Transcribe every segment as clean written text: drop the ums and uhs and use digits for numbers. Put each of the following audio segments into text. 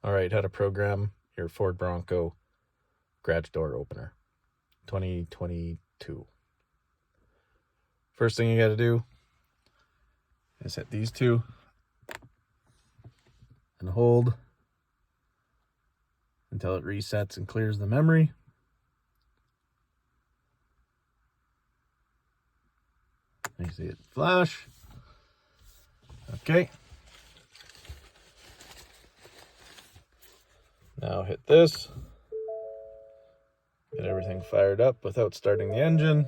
All right, how to program your Ford Bronco garage door opener 2022. First thing you got to do is hit these two and hold until it resets and clears the memory. You see it flash. Okay. Now hit this. Get everything fired up without starting the engine.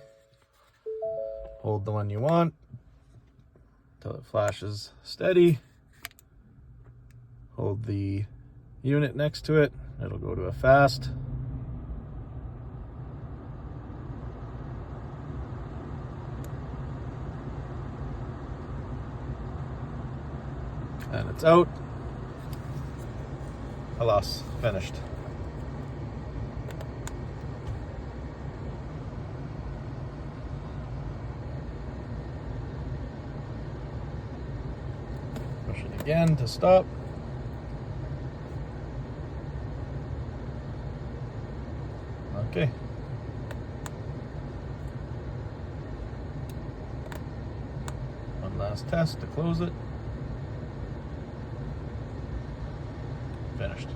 Hold the one you want until it flashes steady. Hold the unit next to it. It'll go to a fast. And it's out. Alas, finished. Push it again to stop. Okay. One last test to close it. Finished.